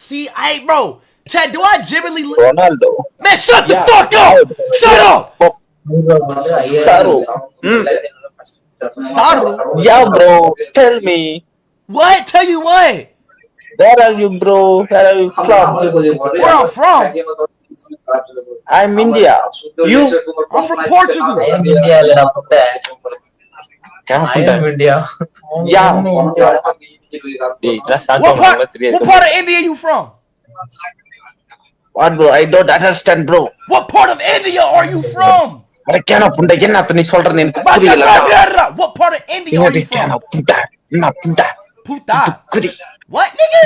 See, bro. Chad, do I genuinely Ronaldo. Man, shut the Yeah. fuck up! Shut up! Saru. Saru? Yeah, bro. Tell me. What? Tell you what? Where are you, bro? Where are you from? Where I'm from? I'm India. You? I'm from Portugal. India. Yeah. Hey, What part of India you from? What, bro? I don't understand, bro. What part of India are you from? What part of India are you from? Puta. What, nigga?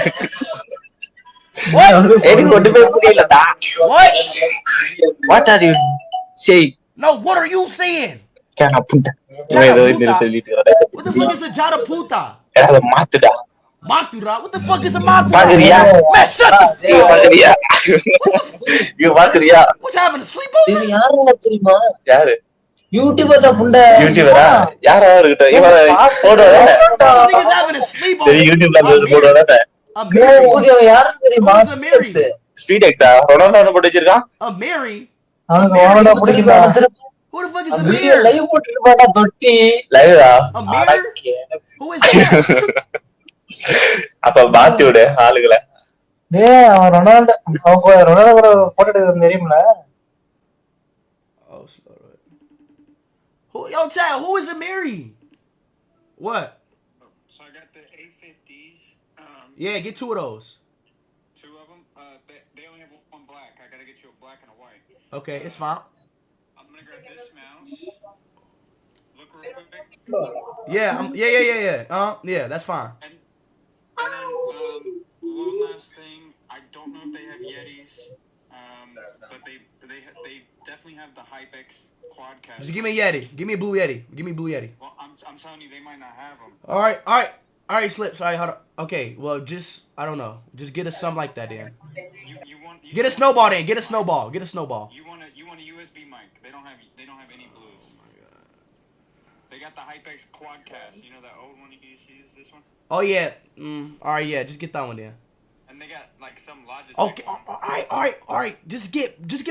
What? What? What are you saying? No, what are you saying? Jada puta. Jada puta? What the fuck is a jada puta? Matura? What the fuck is a matura? Man, shut the fuck up! What the What you having a sleepover? யாரு யூடியூபர்டா புண்டை யூடியூபரா யாரா இருக்கட்டும் இவன் photo Niggas having a sleepover. யூடியூப்ல அந்த photo A Mary. யாருன்னு தெரியுமா? Who's a Mary? Speed எக்ஸா ரொனால்டோ போட்டு வச்சிருக்கான் A Mary? அவனோட பிடிக்கல. Who the fuck is a video Mary? Live போட்டுட்டு போடா தொட்டி. லைவா A Mary? Who is that? அப்ப மாத்தி விடு ஆளுகளை. டேய் அவன் ரொனால்டோ கூட போட்டோ எடுக்கிறது தெரியும்ல? Oh, slow right. Yo, Chad, who is a Mary? What? So I got the A50s. Yeah, get two of those. Two of them. They only have one black. I gotta get you a black and a white. Okay, it's fine. I'm gonna grab this mount. Look real quick. Yeah, yeah, that's fine. And then one last thing. I don't know if they have Yetis. But they definitely have the HypeX Quadcast. Just give me a Yeti. Give me a blue Yeti. Give me a blue Yeti. Well, I'm telling you, they might not have them. All right, Slip. Sorry, hold on. Okay, well, I don't know. Just get us something like that, then. Get a snowball, then. Get a snowball. Get a snowball. You want a USB mic? They don't have any blues. Oh my god. They got the HypeX Quadcast. You know that old one you used to use? This one? Oh yeah. All right, yeah. Just get that one, then. And they got like some Logitech. Okay. All right. Just get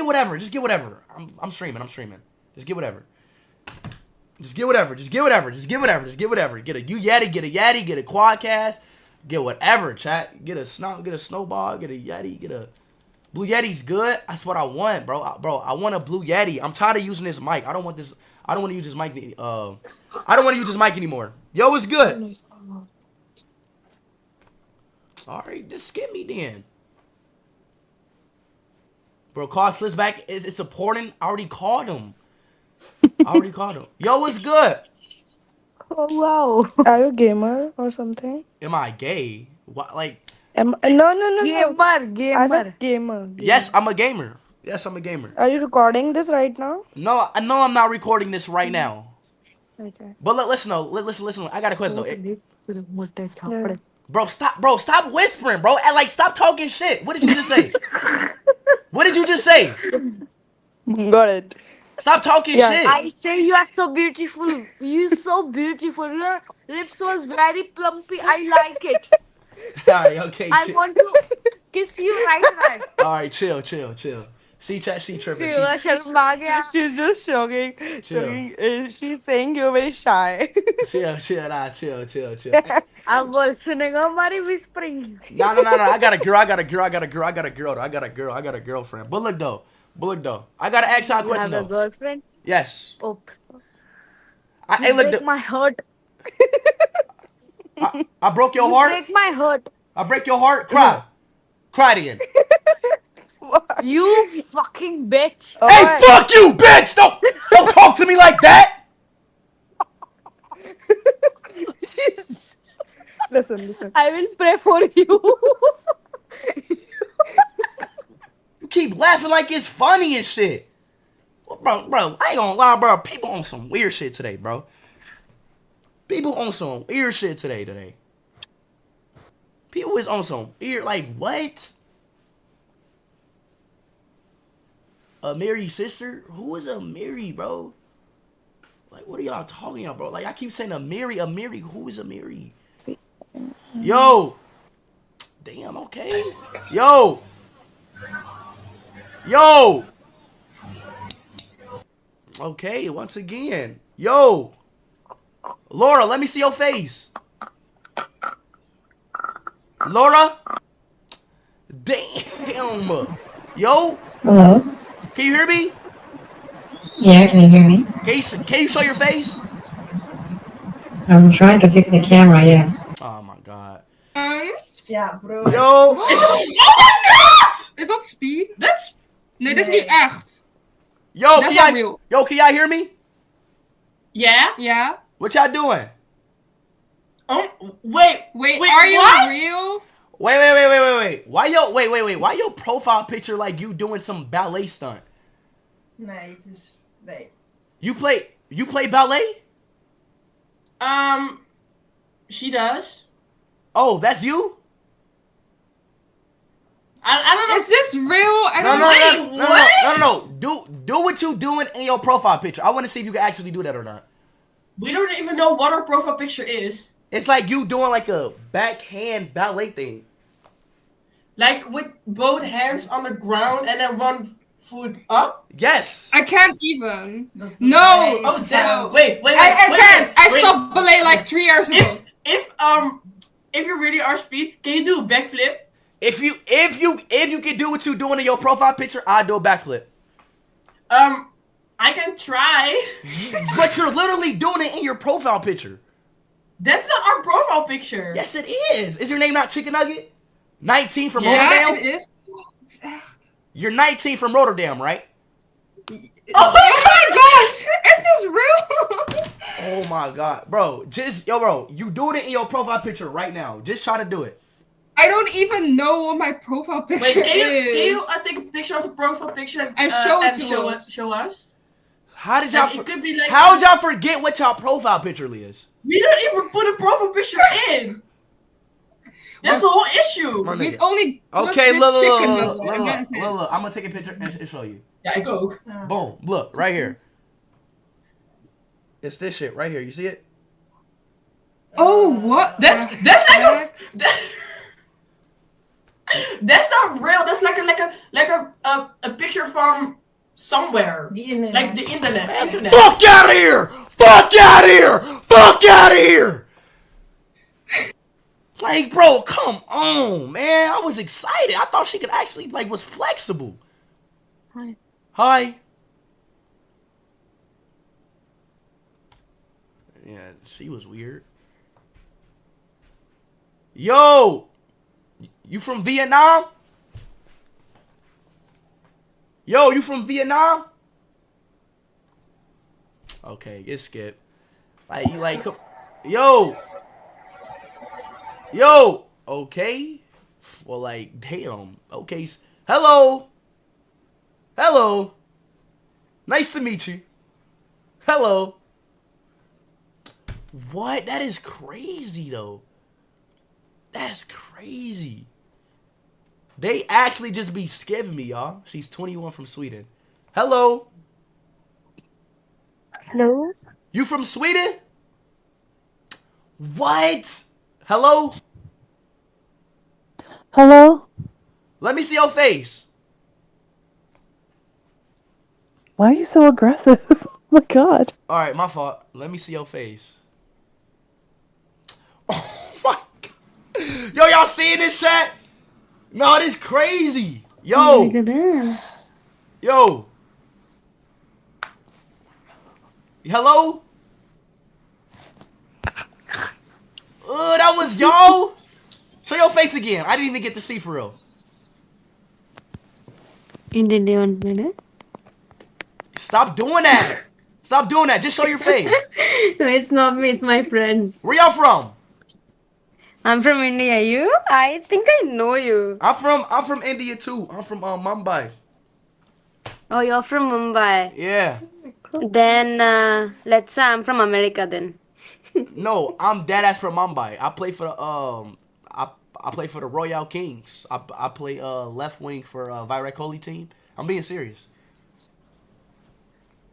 whatever. Just get whatever. I'm streaming. Just get whatever. Just get whatever. Just get whatever. Just get whatever. Just get whatever. Get a Yeti. Get a Quadcast. Get whatever, chat. Get a snowball. Get a Yeti. Get a Blue Yeti's good. That's what I want, bro. I want a Blue Yeti. I'm tired of using this mic. I don't want to use this mic. I don't want to use this mic anymore. Yo, what's good? All right, just skip me then. Bro, call Sliss back. It's important. I already called him. Yo, what's good? Oh, wow. Are you a gamer or something? Am I gay? What, like? No. Gamer. As a gamer. Yes, I'm a gamer. Are you recording this right now? No, I'm not recording this right now. Okay. But listen. I got a question though. Yeah. Bro, stop whispering, bro. Like, stop talking shit. What did you just say? What did you just say? Got it. Stop talking shit. I say you are so beautiful. You're so beautiful. Your lips was very plumpy. I like it. Alright, okay, I want to kiss you right now. Alright, chill. See, chat, she tripping. She's just showing. She's saying you're very shy. Chill. I'm listening. I'm whispering. No. I got a girlfriend. But look though. I gotta ask y'all a You question have a though. girlfriend? Yes. Oops. Hey, look. Break my heart. I broke your heart. Break my heart. I break your heart. Cry again. You fucking bitch. Hey, fuck you, bitch! Don't talk to me like that. Listen. I will pray for you. You keep laughing like it's funny and shit. Bro, I ain't gonna lie, bro. People on some weird shit today, bro. People is on some weird, like, what? A Mary sister? Who is a Mary, bro? Like, what are y'all talking about, bro? Like, I keep saying a Mary. Who is a Mary? Yo, Damn, okay. Yo. Yo. Okay, once again. Yo. Laura, let me see your face. Laura. Damn. Yo. Hello? Can you hear me? Yeah, can you hear me? Can you show your face? I'm trying to fix the camera, yeah. Oh my god. Ja, bro. Yo. Is oh my god! Is dat speed? That's Nee, dat is niet echt. Yo, That's can not y'all, real. yo, can y'all hear me? yeah. Ja. What y'all doing? Wait, Wait, are you what? real? Wait. Why your profile picture like you doing some ballet stunt? Nee, het is... Nee. You play ballet? She does. Oh, that's you? I don't know. Is this real? I don't know. No. Do what you doing in your profile picture. I want to see if you can actually do that or not. We don't even know what our profile picture is. It's like you doing like a backhand ballet thing. Like with both hands on the ground and then one foot up. Yes. I can't even. That's No. right. Oh damn! Wait. I can't. I wait. stopped ballet like 3 years ago. If you really are speed, can you do a backflip? If you can do what you doing in your profile picture, I'll do a backflip. I can try. But you're literally doing it in your profile picture. That's not our profile picture. Yes, it is. Is your name not Chicken Nugget? 19 from Ja, Rotterdam? het is. You're 19 from Rotterdam, right? Oh my gosh! Is this real? Oh my god. Bro, you doing it in your profile picture right now. Just try to do it. I don't even know what my profile picture Wait, can is. you take a picture of the profile picture And show it to show us? How did y'all It could be like how did y'all forget what y'all profile picture is? we don't even put a profile picture in. That's the whole issue. My With nigga. only Okay, just look, the look, chicken look, nugget, and that's it. look. I'm gonna take a picture and show you. Yeah, I go. Boom. Look, right here. It's this shit right here. You see it? Oh, what? That's the like heck? that's not real. That's like a picture from somewhere. The internet. Like the internet. Fuck out of here! Fuck out of here! Fuck out of here! Like, bro, come on, man. I was excited. I thought she could actually, like, was flexible. Hi. Hi. Yeah, she was weird. Yo! You from Vietnam? Yo, you from Vietnam? Okay, it's skip. Like, you like, yo! Yo! Okay. Well, like, damn. Okay. Hello! Hello! Nice to meet you. Hello! What? That is crazy, though. That's crazy. They actually just be skipping me, y'all. She's 21 from Sweden. Hello? Hello? You from Sweden? What? Hello? Hello? Let me see your face. Why are you so aggressive? Oh my god. Alright, my fault. Let me see your face. Oh my god. Yo, y'all seeing this chat? No, this crazy. Yo. Look at that. Yo. Hello? That was y'all? Show your face again. I didn't even get to see for real. You did the one minute? Stop doing that. Stop doing that. Just show your face. No, it's not me, it's my friend. Where y'all from? I'm from India. You? I think I know you. I'm from India too. I'm from Mumbai. Oh, you're from Mumbai. Yeah. Then let's say I'm from America then. No, I'm dead ass from Mumbai. I play for the I play for the Royal Kings. I play left wing for Virat Kohli team. I'm being serious.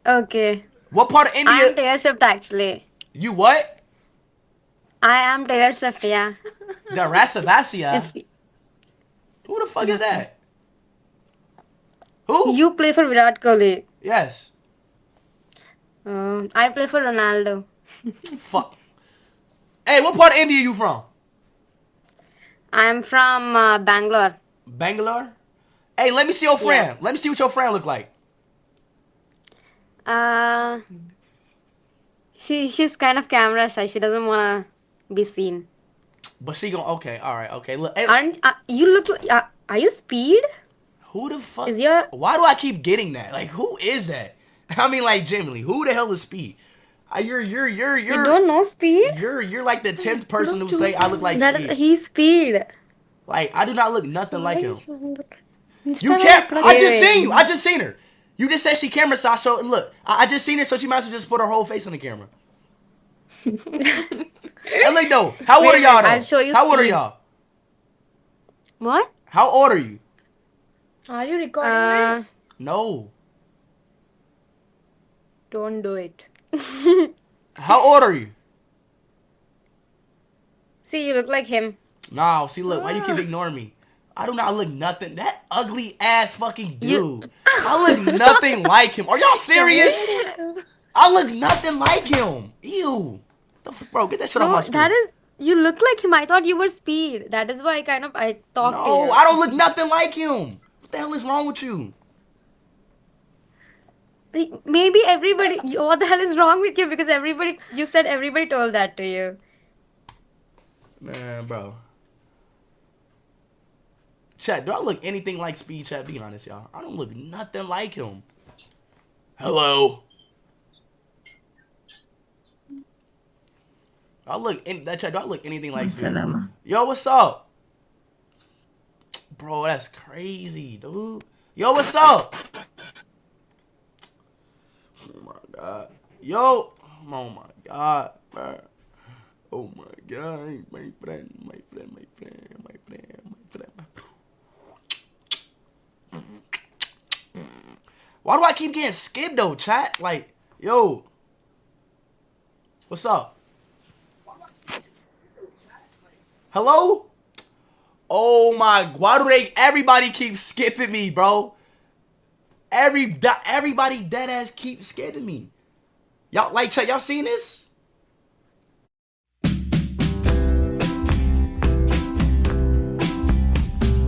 Okay. What part of I India? am Taylor Swift actually. You what? I am Taylor Swift, yeah. The Rasavasia. If fuck is that? Who? You play for Virat Kohli. Yes. I play for Ronaldo. Fuck. Hey, what part of India you from? I'm from Bangalore. Bangalore? Hey, let me see your friend. Let me see what your friend look like. She's kind of camera shy. She doesn't wanna be seen. But she gon' okay, alright, okay. Look, hey, Aren't you look like? Are you Speed? who the fuck? Is your Why do I keep getting that? Like, who is that? I mean, like, genuinely, who the hell is Speed? You're You don't know Speed? You're like the 10th person who say I look like That Speed. is he's Speed. Like, I do not look nothing like him. He's You kinda can't. look I like- just seen you. I just seen her. You just said she camera shy. So look, I just seen her. So she might as well just put her whole face on the camera. Hey, look though. How old are y'all though? I'll show you How old are Speed. y'all? What? How old are you? Are you recording this? No. Don't do it. How old are you? See, you look like him. No. See, look. Why you keep ignoring me? I do not look nothing. That ugly ass fucking dude. I look nothing like him. Are y'all serious? I look nothing like him. Ew. Bro, get that shit off my screen. That is. You look like him. I thought you were Speed. That is why I talked to you. No, I don't look nothing like him. What the hell is wrong with you? Maybe everybody. What the hell is wrong with you? Because everybody. You said everybody told that to you. Man, bro. Chat, do I look anything like Speed? Chat, be honest, y'all. I don't look nothing like him. Hello. I look in that chat. Do I look anything like Speed? Yo, what's up? Bro, that's crazy, dude. Yo, what's up? Oh my god. Yo. Oh my god, bro. Oh my god. My friend. Why do I keep getting skipped though, chat? Like, yo. What's up? Hello? Oh my, why do everybody keep skipping me, bro? Everybody dead ass keep skipping me. Y'all, like, chat, y'all seen this?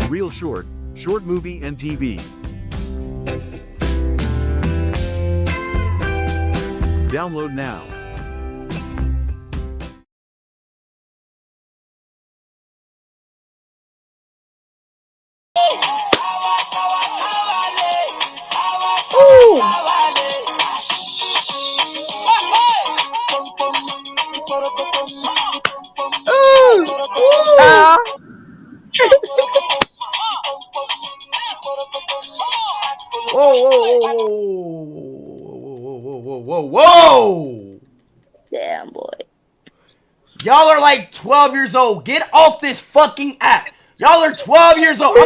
Real Short, Short Movie and TV. Download now. Whoa! Damn, boy. Y'all are like 12 years old. Get off this fucking app. Y'all are 12 years old.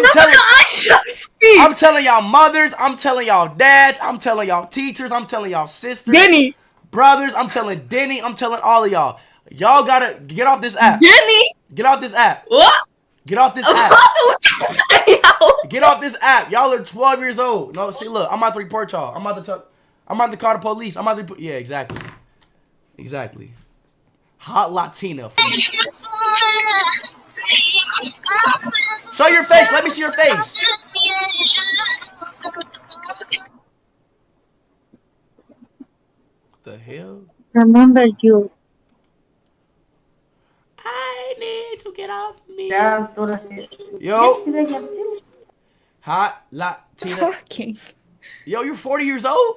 I'm telling y'all mothers. I'm telling y'all dads. I'm telling y'all teachers. I'm telling y'all sisters. Denny. Brothers. I'm telling Denny. I'm telling all of y'all. Y'all gotta get off this app. Denny. Get off this app. What? Get off this app. Get off this app. Y'all are 12 years old. No, see, look. I'm about to report y'all. I'm about to call the police. I'm about to yeah, exactly. Exactly. Hot Latina. Show your face. Let me see your face. What the hell? Remember you. I need to get off me. Yo. Hot Latina. Talking. Yo, you're 40 years old?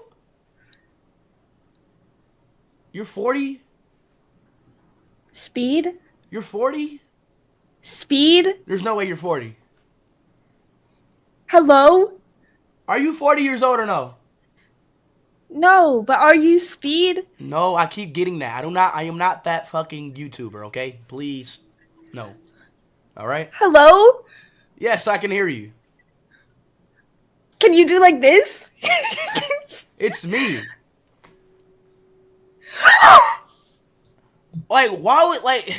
You're 40? Speed? You're 40? Speed? There's no way you're 40. Hello? Are you 40 years old or no? No, but are you Speed? No, I keep getting that. I am not that fucking YouTuber, okay? Please. No. Alright? Hello? Yes, I can hear you. Can you do like this? It's me. Like, why would, like...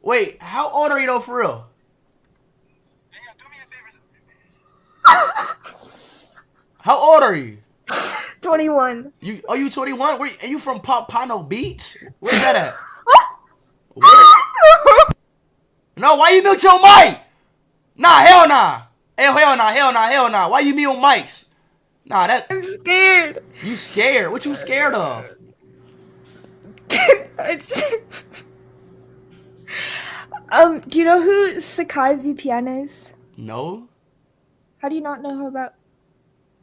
Wait, how old are you though, for real? How old are you? 21. Are you 21? Are you from Pompano Beach? Where's that at? Where? No, why you mute your mic? Nah, hell nah. Hell nah. Why you mute mics? Nah, I'm scared. You scared? What you scared of? Do you know who Sakai VPN is? No. How do you not know about?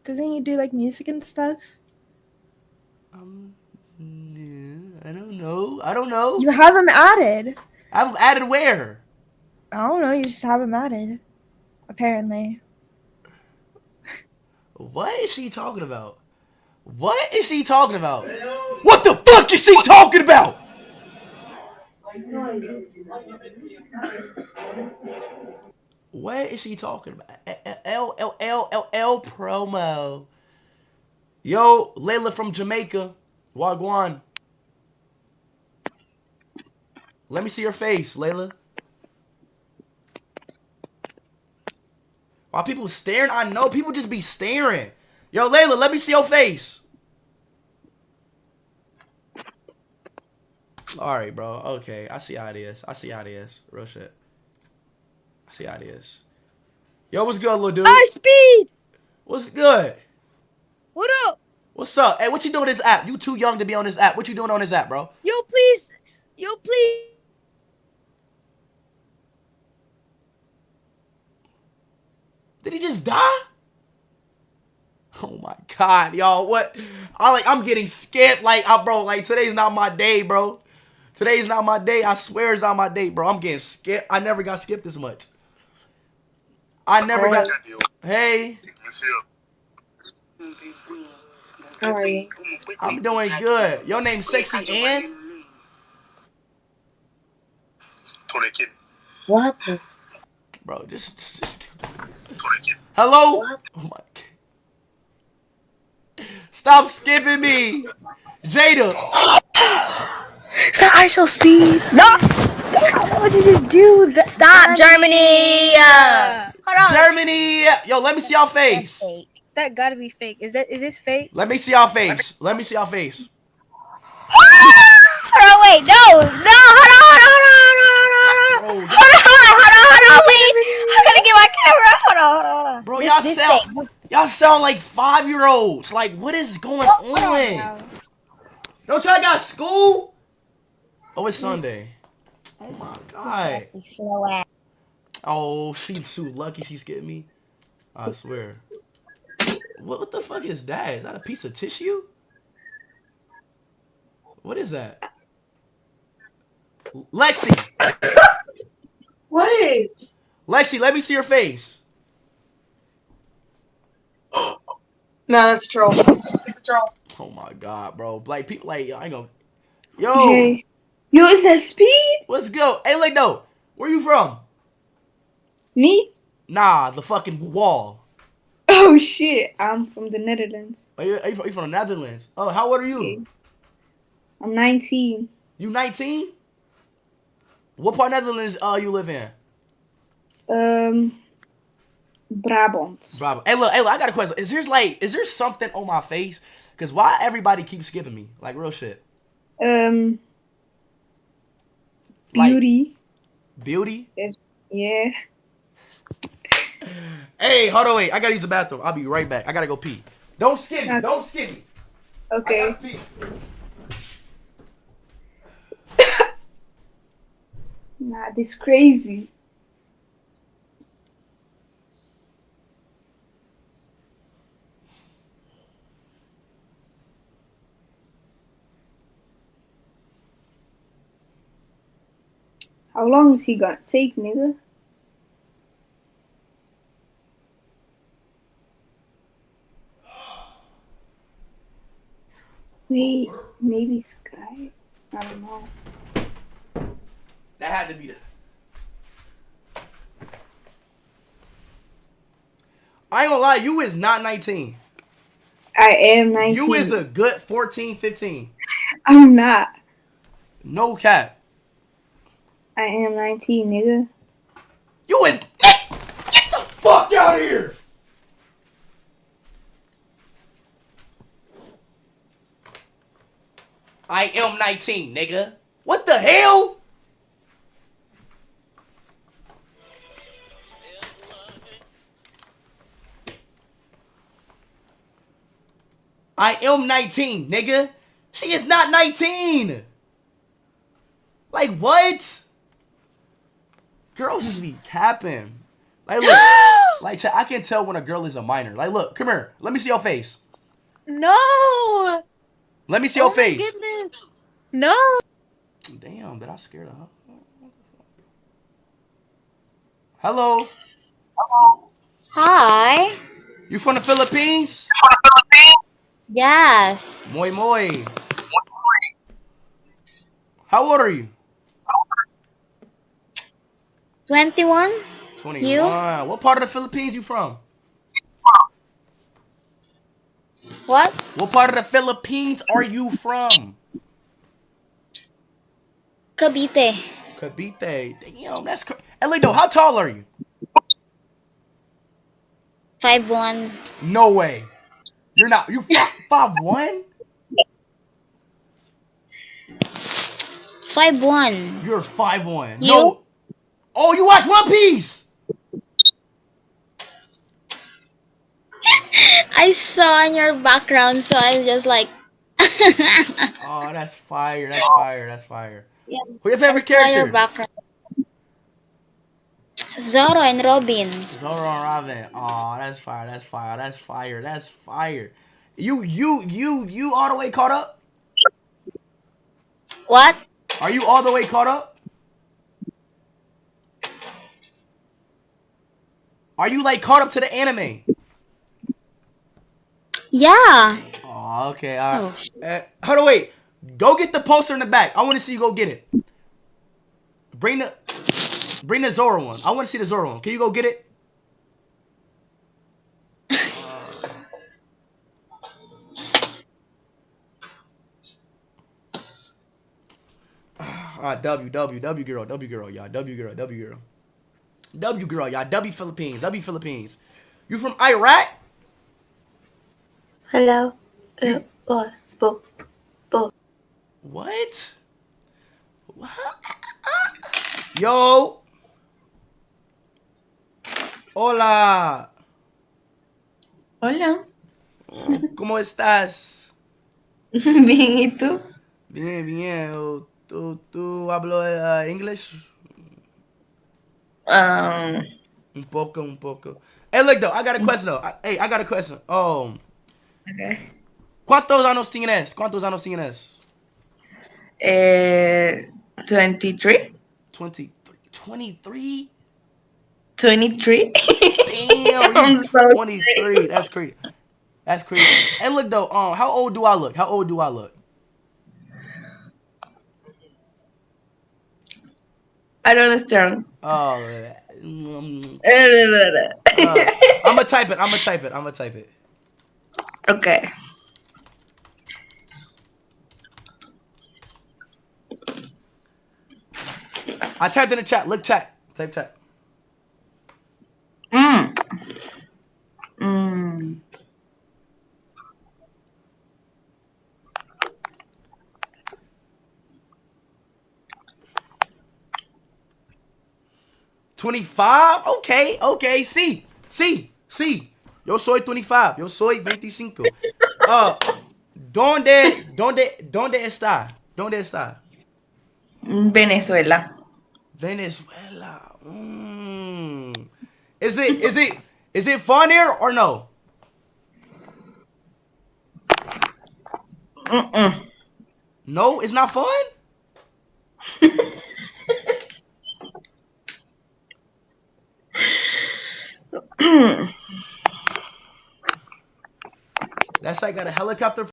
Doesn't he do like music and stuff? I don't know. You have him added. I'm added where? I don't know. You just have him added. Apparently. What is she talking about? What is she talking about? What the fuck is she talking about? What is she talking about? L promo. Yo, Layla from Jamaica. Wagwan. Let me see your face, Layla. Why people staring? I know people just be staring. Yo, Layla, let me see your face. Alright, bro. Okay. I see how it is. Real shit. I see how it is. Yo, what's good, little dude? Ishowspeed! What's good? What up? What's up? Hey, what you doing on this app? You too young to be on this app. What you doing on this app, bro? Yo, please. Did he just die? Oh my god, y'all. What? I'm getting skipped. Bro, today's not my day, bro. Today's not my day. I swear it's not my day, bro. I'm getting skipped. I never got skipped this much. Hey. How are you? I'm doing good. Your name's Sexy Ann? What happened? Bro, just hello? Oh my god. Stop skipping me. Jada. Is that Ishowspeed? No! What did you do? Stop, Germany! Hold on. Germany! Yo, let me see y'all face. That's fake. That gotta be fake. Is this fake? Let me see y'all face. Let me see y'all face. Hold on, wait. No, hold on. Wait. I gotta get my camera. Hold on. Bro, y'all sound like 5-year-olds. Like, what is going on? Don't y'all got school? Oh, it's Sunday. Oh my god. Oh, she's too lucky she's getting me. I swear. What the fuck is that? Is that a piece of tissue? What is that? Lexi! Wait. Lexi, let me see your face. No, that's a troll. It's a troll. Oh my god, bro. Like, people, I ain't gonna. Yo! Hey. Yo, is that Speed? Let's go. Hey, no. Where you from? Me? Nah, the fucking wall. Oh shit, I'm from the Netherlands. Are you from the Netherlands? Oh, how old are you? I'm 19. You 19? What part of Netherlands you live in? Brabant. Bravo. Hey, look, I got a question. Is there something on my face? Cause why everybody keeps skipping me? Like real shit. Beauty. Beauty? Yeah. Hey, hold on, wait. I gotta use the bathroom. I'll be right back. I gotta go pee. Don't skip me. Don't skip me. Okay. I gotta pee. Nah, this crazy. How long is he gonna take, nigga? Wait, maybe Sky? I don't know. That had to be the. I ain't gonna lie, you is not 19. I am 19. You is a good 14, 15. I'm not. No cap. I am 19, nigga. You is. Get the fuck out of here! I am 19, nigga. What the hell? I am 19, nigga. She is not 19. Like, what? Girls just be capping. Like, look. Like, I can tell when a girl is a minor. Like, look. Come here. Let me see your face. No. Let me see your face. Oh, my goodness. No. Damn, did I scare her? Hello. Hi. You from the Philippines? Yes. Moi moi. How old are you? 21. 21. You? What part of the Philippines you from? What? What part of the Philippines are you from? Cavite. Cavite. Damn, that's crazy. Hey, Lido, how tall are you? 5'1". No way. You're not. You 5'1"? 5'1". You're 5'1". You? No. Oh, you watch One Piece? I saw in your background, so I was just like. Oh, that's fire. That's fire. That's fire. Yeah, Who's your favorite I saw your character? background. Zoro and Robin. Zoro and Raven. Oh, that's fire. That's fire. That's fire. That's fire. You all the way caught up? What? Are you all the way caught up? Are you like caught up to the anime? Yeah. Oh, okay. All right. Hold on, wait. Go get the poster in the back. I want to see you go get it. Bring the Zoro one. I want to see the Zoro one. Can you go get it? W girl, y'all. W girl, y'all. W Philippines. You from Iraq? Hello. What? Yo. Hola. Hola. ¿Cómo estás? Bien, ¿y tú? Bien. ¿Tú hablo English? Un poco. Hey, look though, I got a question though. I got a question. Okay. ¿Cuántos años tienes? 23. 23. 23? 23? Damn, I'm you so 23. That's crazy. Hey, look though, how old do I look? I don't understand. I'ma type it. Okay. I typed in the chat. Look chat. Type chat. 25? Okay. Sí. Yo soy 25. Yo soy 25. ¿Dónde está? Venezuela. Venezuela. Is it fun here or no? No, it's not fun? That site got a helicopter